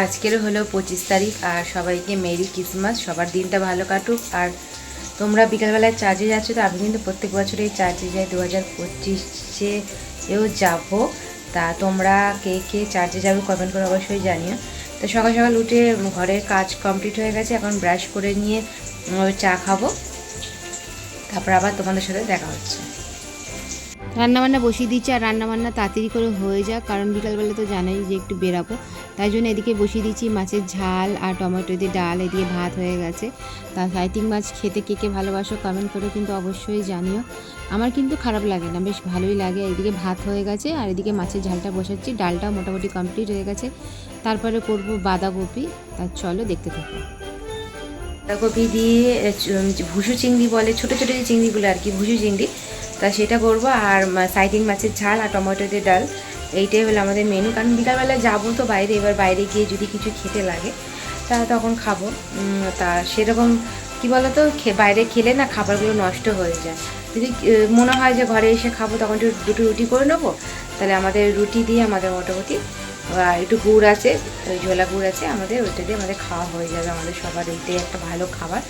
আজকেরও হলো 25 তারিখ আর সবাইকে মেরি ক্রিসমাস। সবার দিনটা ভালো কাটুক। আর তোমরা বিকালবেলায় চার্জে যাচ্ছ, তো আমি কিন্তু প্রত্যেক বছরই চার্জে যাই, 2025-এ এও যাবো। তা তোমরা কে কে চার্জে যাবে কমেন্ট করে অবশ্যই জানিও। তো সকাল সকাল উঠে ঘরের কাজ কমপ্লিট হয়ে গেছে, এখন ব্রাশ করে নিয়ে চা খাবো, তারপর আবার তোমাদের সাথে দেখা হচ্ছে। রান্নাবান্না বসিয়ে দিচ্ছি, আর রান্নাবান্না তাড়াতাড়ি করে হয়ে যাক, কারণ বিকালবেলা তো জানাই যে একটু বেরাবো, তাই জন্য এদিকে বসিয়ে দিচ্ছি মাছের ঝাল আর টমেটো দিয়ে ডাল। এদিকে ভাত হয়ে গেছে। তা সাইটিং মাছ খেতে কে কে ভালোবাসো কমেন্ট করে কিন্তু অবশ্যই জানিও। আমার কিন্তু খারাপ লাগে না, বেশ ভালোই লাগে। এদিকে ভাত হয়ে গেছে আর এদিকে মাছের ঝালটা বসাচ্ছি, ডালটাও মোটামুটি কমপ্লিট হয়ে গেছে। তারপরে করব বাঁধাকপি। তা চলো দেখতে থাকো। বাঁধাকপি দিয়ে ভুসু চিংড়ি বলে, ছোটো ছোটো যে চিংড়িগুলো আর কি, ভুসু চিংড়ি, তা সেটা করবো। আর সাইটিং মাছের ঝাল আর টমেটো দিয়ে ডাল, এইটাই হলো আমাদের মেনু। কারণ বিকালবেলা যাবো তো বাইরে, এবার বাইরে গিয়ে যদি কিছু খেতে লাগে তা তখন খাবো। তা সেরকম কী বলো তো, বাইরে খেলে না খাবারগুলো নষ্ট হয়ে যায়। যদি মনে হয় যে ঘরে এসে খাবো, তখন দুটো রুটি করে নেবো। তাহলে আমাদের রুটি দিয়ে আমাদের মোটামুটি একটু গুড় আছে, ওই ঝোলা গুড় আছে আমাদের, ওইটা দিয়ে আমাদের খাওয়া হয়ে যাবে। আমাদের সবার এইটাই একটা ভালো খাবার,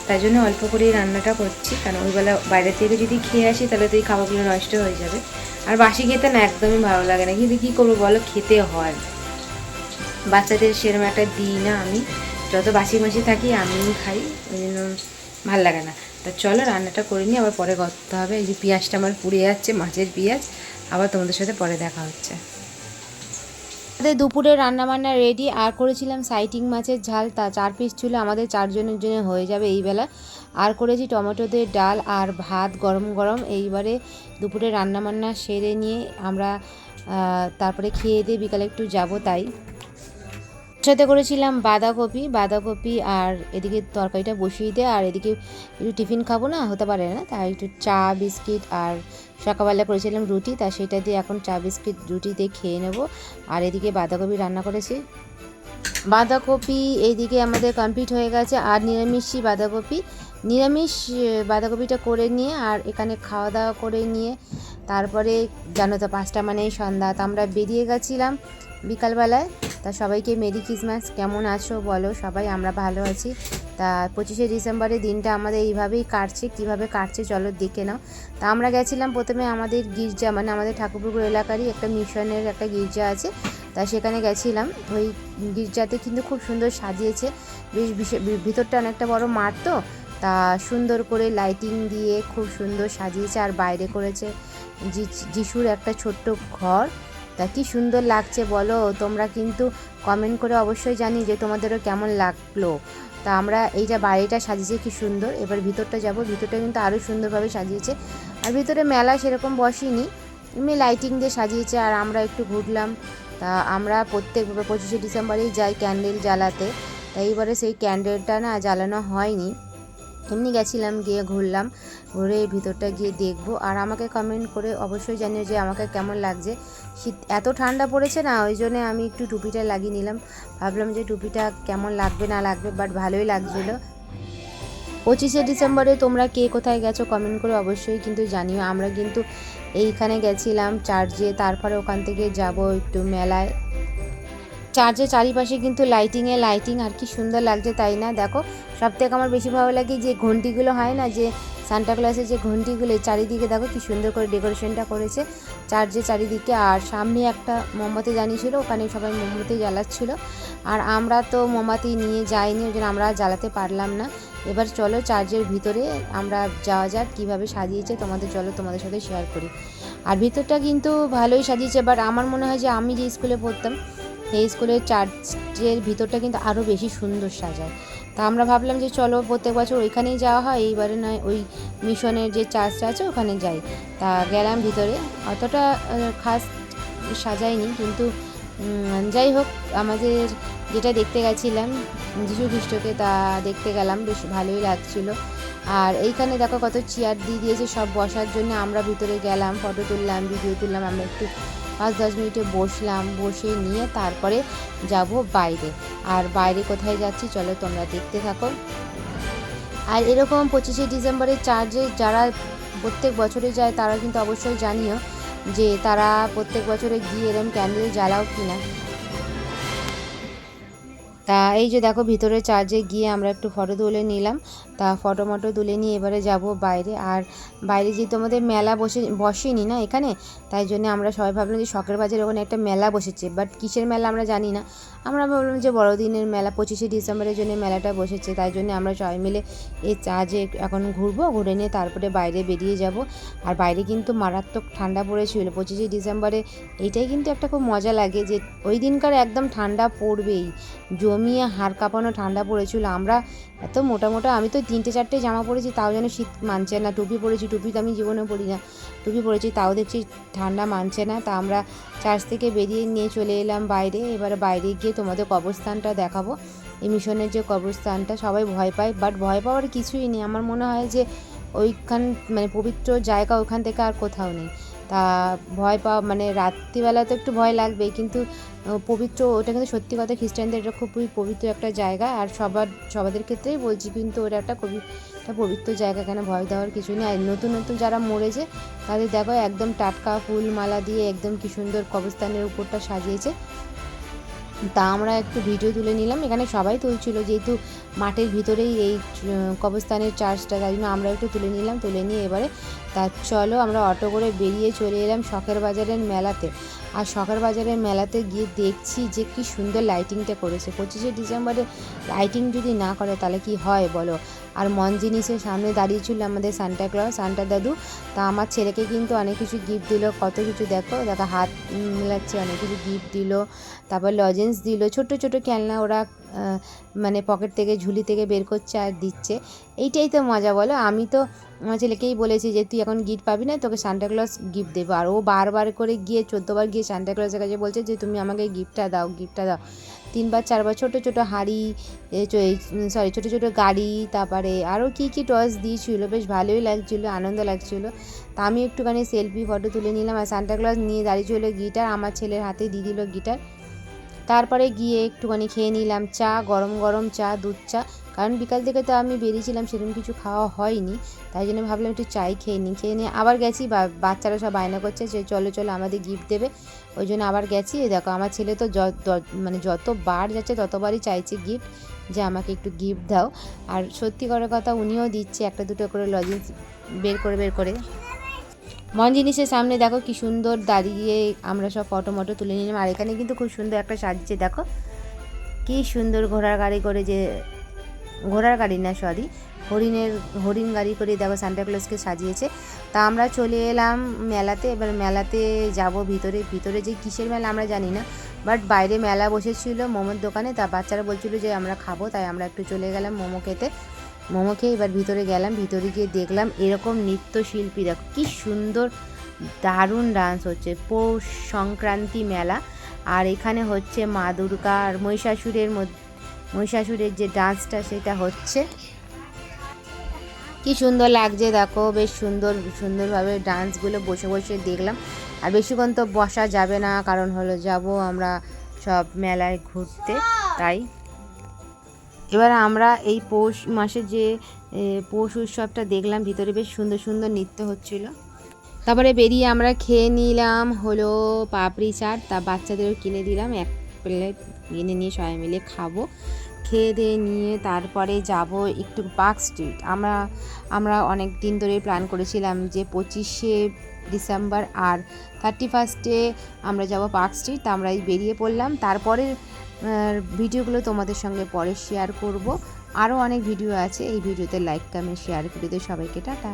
তাই জন্য অল্প করেই রান্নাটা করছি। কারণ ওইবেলা বাইরে থেকে যদি খেয়ে আসি তাহলে তো এই খাবারগুলো নষ্ট হয়ে যাবে। আর বাসি খেতে না একদমই ভালো লাগে না, কিন্তু কী করবো বলো, খেতে হয়। বাচ্চাদের সেরকম একটা দিই না আমি, যত বাসি মাসি থাকি আমি খাই, ওই জন্য ভালো লাগে না। তা চলো রান্নাটা করে নিই, আবার পরে করতে হবে। এই যে পেঁয়াজটা আমার পুড়ে যাচ্ছে, মাছের পেঁয়াজ। আবার তোমাদের সাথে পরে দেখা হচ্ছে। আমাদের দুপুরে রান্নাবান্না রেডি। আর করেছিলাম সাইটিং মাছের ঝাল, তা 4 পিস ছিল, আমাদের 4 জনের জন্য হয়ে যাবে এই বেলা। আর করেছি টমেটো দিয়ে ডাল আর ভাত গরম গরম। এইবারে দুপুরে রান্নাবান্না সেরে নিয়ে আমরা তারপরে খেয়ে দিয়ে বিকালে একটু যাব। তাই সাথে করেছিলাম বাঁধাকপি আর এদিকে তরকারিটা বসিয়ে দিয়ে, আর এদিকে একটু টিফিন খাবো না, হতে পারে না, তাই একটু চা বিস্কিট, আর সকালবেলা করেছিলাম রুটি, তা সেটা দিয়ে এখন চা বিস্কিট রুটি দিয়ে খেয়ে নেব। আর এদিকে বাঁধাকপি রান্না করেছি। বাঁধাকপি এইদিকে আমাদের কমপ্লিট হয়ে গেছে। আর নিরামিষ বাঁধাকপিটা করে নিয়ে আর এখানে খাওয়া দাওয়া করে নিয়ে তারপরে জানো তো 5টা মানেই সন্ধ্যা। তা আমরা বেরিয়ে গেছিলাম বিকালবেলায়। তা সবাইকে মেরি ক্রিসমাস। কেমন আছো বলো সবাই? আমরা ভালো আছি। তা 25শে ডিসেম্বরের দিনটা আমাদের এইভাবেই কাটছে। কিভাবে কাটছে চলো দেখে নাও। তা আমরা গেছিলাম প্রথমে আমাদের গির্জা, মানে আমাদের ঠাকুরপুকুর এলাকারই একটা মিশনের একটা গির্জা আছে, তা সেখানে গেছিলাম। ওই গির্জাতে কিন্তু খুব সুন্দর সাজিয়েছে, বেশ ভিতরটা অনেকটা বড় মাঠ, তো তা সুন্দর করে লাইটিং দিয়ে খুব সুন্দর সাজিয়েছে। আর বাইরে করেছে যিশুর একটা ছোট্ট ঘর। তা কি সুন্দর লাগছে বলো, তোমরা কিন্তু কমেন্ট করে অবশ্যই জানি যে তোমাদেরও কেমন লাগলো। তা আমরা এই যে বাইরেটা সাজিয়েছে কি সুন্দর, এবার ভিতরটা যাব। ভিতরটা কিন্তু আরও সুন্দরভাবে সাজিয়েছে। আর ভিতরে মেলা সেরকম বসেনি, এমনি লাইটিং দিয়ে সাজিয়েছে। আর আমরা একটু ঘুরলাম। তা আমরা প্রত্যেক 25শে ডিসেম্বরেই যাই ক্যান্ডেল জ্বালাতে। তা এইবারে সেই ক্যান্ডেলটা না জ্বালানো হয়নি, এমনি গেছিলাম, গিয়ে ঘুরলাম, ঘুরে ভিতরটা গিয়ে দেখবো। আর আমাকে কমেন্ট করে অবশ্যই জানিও যে আমাকে কেমন লাগছে। শীত এত ঠান্ডা পড়েছে না, ওই জন্যে আমি একটু টুপিটা লাগিয়ে নিলাম, ভাবলাম যে টুপিটা কেমন লাগবে না লাগবে, বাট ভালোই লাগছিলো। 25শে ডিসেম্বরে তোমরা কে কোথায় গেছো কমেন্ট করে অবশ্যই কিন্তু জানিও। আমরা কিন্তু এইখানে গেছিলাম চার্চে, তারপরে ওখান থেকে যাব একটু মেলায়। চার্চের চারিপাশে কিন্তু লাইটিং, আর কি সুন্দর লাগছে তাই না? দেখো, সবথেকে আমার বেশি ভালো লাগে যে ঘন্টিগুলো হয় না, যে সান্টা ক্লজের যে ঘন্টিগুলো, চারিদিকে দেখো কি সুন্দর করে ডেকোরেশনটা করেছে চার্চের চারিদিকে। আর সামনে একটা মোমবাতি জ্বালিয়েছিল, ওখানে সবাই মোমবাতি জ্বালাচ্ছিল। আর আমরা তো মোমবাতি নিয়ে যাইনি, ওই জন্য আমরা জ্বালাতে পারলাম না। এবার চলো চার্চের ভিতরে আমরা যাওয়া যাক, কীভাবে সাজিয়েছে তোমাদের সাথে শেয়ার করি। আর ভিতরটা কিন্তু ভালোই সাজিয়েছে, বাট আমার মনে হয় যে আমি যে স্কুলে পড়তাম এই স্কুলের চার্চের ভিতরটা কিন্তু আরও বেশি সুন্দর সাজায়। তা আমরা ভাবলাম যে চলো প্রত্যেক বছর ওইখানেই যাওয়া হয়, এইবারে নয় ওই মিশনের যে চার্চটা আছে ওখানে যাই। তা গেলাম ভিতরে, অতটা খাস সাজায়নি, কিন্তু যাই হোক আমাদের যেটা দেখতে গেছিলাম যীশু খ্রিস্টকে, তা দেখতে গেলাম, বেশ ভালোই লাগছিল। আর এইখানে দেখো কত চেয়ার দিয়ে দিয়েছে সব বসার জন্য। আমরা ভিতরে গেলাম, ফটো তুললাম, ভিডিও তুললাম, আমরা একটু 5-10 মিনিটে বসলাম, বসে নিয়ে তারপরে যাব বাইরে। আর বাইরে কোথায় যাচ্ছি চলো তোমরা দেখতে থাকো। আর এরকম 25শে ডিসেম্বরের চার্চে যারা প্রত্যেক বছরে যায় তারা কিন্তু অবশ্যই জানিও যে তারা প্রত্যেক বছরে গিয়ে এরকম ক্যান্ডেল জ্বালাও কিনা। তা এই যে দেখো ভিতরে চার্জে গিয়ে আমরা একটু ফটো তুলে নিলাম। তা ফটো তুলে নিয়ে এবারে যাব বাইরে। আর বাইরে যেহেতু আমাদের মেলা বসেনি না এখানে, তাই জন্য আমরা সবাই ভাবলাম যে শখের বাজারে ওখানে একটা মেলা বসেছে, বাট কিসের মেলা আমরা জানি না। আমরা ভাবলাম যে বড়দিনের মেলা 25শে ডিসেম্বরের জন্য মেলাটা বসেছে, তাই জন্য আমরা সবাই মিলে এই চার্জে এখন ঘুরবো, ঘুরে নিয়ে তারপরে বাইরে বেরিয়ে যাব। আর বাইরে কিন্তু মারাত্মক ঠান্ডা পড়েছিল 25শে ডিসেম্বরে। এইটাই কিন্তু একটা খুব মজা লাগে যে ওই দিনকার একদম ঠান্ডা পড়বেই, জমিয়ে হাড় কাঁপানো ঠান্ডা পড়েছিল। আমরা এত মোটা আমি তো 3-4টে জামা পরেছি, তাও যেন শীত মানছে না। টুপি পরেছি, টুপি তো আমি জীবনে পরি না, টুপি পরেছি তাও দেখছি ঠান্ডা মানছে না। তা আমরা চার্চ থেকে বেরিয়ে নিয়ে চলে এলাম বাইরে। এবারে বাইরে গিয়ে তোমাদের কবরস্থানটা দেখাবো, এই মিশনের যে কবরস্থানটা। সবাই ভয় পায়, বাট ভয় পাওয়ার কিছুই নেই। আমার মনে হয় যে ওইখান মানে পবিত্র জায়গা ওইখান থেকে আর কোথাও নেই। তা ভয় পাওয়া মানে রাত্রিবেলা তো একটু ভয় লাগবেই, কিন্তু পবিত্র ওটা কিন্তু সত্যি কথা, খ্রিস্টানদের এটা খুবই পবিত্র একটা জায়গা। আর সবাদের ক্ষেত্রেই বলছি, কিন্তু ওটা একটা খুবই একটা পবিত্র জায়গা, এখানে ভয় দেওয়ার কিছু নেই। আর নতুন যারা মরেছে তাদের দেখো একদম টাটকা ফুল মালা দিয়ে একদম কি সুন্দর কবরস্থানের উপরটা সাজিয়েছে। তা আমরা একটু ভিডিও তুলে নিলাম, এখানে সবাই তুলছিল যেহেতু মাঠের ভিতরেই এই কবরস্থানের চার্চটা, তাই জন্য আমরা একটু তুলে নিলাম। তুলে নিয়ে এবারে তা চলো আমরা অটো করে বেরিয়ে চলে এলাম শখের বাজারের মেলাতে। আর শখের বাজারের মেলাতে গিয়ে দেখছি যে কি সুন্দর লাইটিংটা করেছে। 25শে ডিসেম্বরে লাইটিং যদি না করে তাহলে কি হয় বলো। আর মন জিনিসের সামনে দাঁড়িয়েছিল আমাদের সান্টা দাদু। তা আমার ছেলেকে কিন্তু অনেক কিছু গিফট দিল, কত কিছু দেখো হাত মেলাচ্ছে, অনেক কিছু গিফট দিল। তারপর লজেন্স দিল, ছোট খেলনা ওরা মানে পকেট থেকে ঝুলি থেকে বের করছে আর দিচ্ছে। এইটাই তো মজা বলো। আমি তো আমার ছেলেকেই বলেছি যে তুই এখন গিফট পাবি না, তোকে সান্টাক্লজ গিফট দেবো। আর ও বারবার করে গিয়ে 14বার গিয়ে সান্টাক্লজের কাছে বলছে যে তুমি আমাকে গিফটটা দাও। 3-4বার ছোটো হাঁড়ি, ছোটো গাড়ি, তারপরে আরও কী টয়েস দিয়েছিল, বেশ ভালোই লাগছিলো, আনন্দ লাগছিলো। তা আমি একটুখানি সেলফি ফটো তুলে নিলাম। আর সান্টাক্লজ নিয়ে দাঁড়িয়েছিল গিটার, আমার ছেলের হাতে দিয়ে দিল গিটার। তারপরে গিয়ে একটুখানি খেয়ে নিলাম চা, গরম চা, দুধ চা। কারণ বিকাল থেকে তো আমি বেরিয়েছিলাম, সেরকম কিছু খাওয়া হয়নি, তাই জন্য ভাবলাম একটু চাই খেয়ে নিয়ে আবার গেছি। বাচ্চারা সব বায়না করছে যে চলো আমাদের গিফট দেবে, ওই জন্য আবার গেছি। দেখো আমার ছেলে তো মানে যতবার যাচ্ছে ততবারই চাইছে গিফট, যে আমাকে একটু গিফট দাও। আর সত্যি করে কথা, উনিও দিচ্ছে 1-2 করে লজেন্স বের করে। মন জিনিসের সামনে দেখো কি সুন্দর দাঁড়িয়ে আমরা সব ফটো তুলে নিলাম। আর এখানে কিন্তু খুব সুন্দর একটা সাজছে, দেখো কি সুন্দর ঘোড়ার গাড়ি করে, যে ঘোড়ার গাড়ি না সরি হরিণ গাড়ি করে দেখো সান্টাক্লজকে সাজিয়েছে। তা আমরা চলে এলাম মেলাতে। এবার মেলাতে যাব ভিতরে যে কিসের মেলা আমরা জানি না, বাট বাইরে মেলা বসেছিল মোমোর দোকানে। তা বাচ্চারা বলছিল যে আমরা খাবো, তাই আমরা একটু চলে গেলাম মোমো খেয়ে এবার ভিতরে গেলাম। ভিতরে গিয়ে দেখলাম এরকম নৃত্যশিল্পী, দেখো কি সুন্দর দারুণ ডান্স হচ্ছে। পৌষ সংক্রান্তি মেলা, আর এখানে হচ্ছে মা দুর্গা আর মহিষাসুরের যে ডান্সটা সেটা হচ্ছে। কি সুন্দর লাগছে দেখো, বেশ সুন্দরভাবে ডান্সগুলো বসে দেখলাম। আর বেশিক্ষণ তো বসা যাবে না, কারণ হলো যাব আমরা সব মেলায় ঘুরতে। তাই এবার আমরা এই পৌষ মাসে যে পৌষ উৎসবটা দেখলাম, ভিতরে বেশ সুন্দর নৃত্য হচ্ছিল। তারপরে বেরিয়ে আমরা খেয়ে নিলাম হলো পাপড়ি চাট। তা বাচ্চাদেরও কিনে দিলাম, 1 প্লেট কিনে নিয়ে সবাই মিলে খাবো। খেয়ে দিয়ে নিয়ে তারপরে যাব একটু পার্ক স্ট্রিট। আমরা অনেক দিন ধরে প্ল্যান করেছিলাম যে 25শে ডিসেম্বর আর 31স্টে আমরা যাব পার্ক স্ট্রিট। তা আমরা বেরিয়ে পড়লাম। তারপরে ভিডিওগুলো তোমাদের সঙ্গে পরে শেয়ার করব। আরও অনেক ভিডিও আছে, এই ভিডিওতে লাইক কমেন্ট শেয়ার করে দিও সবাইকে। টাটা।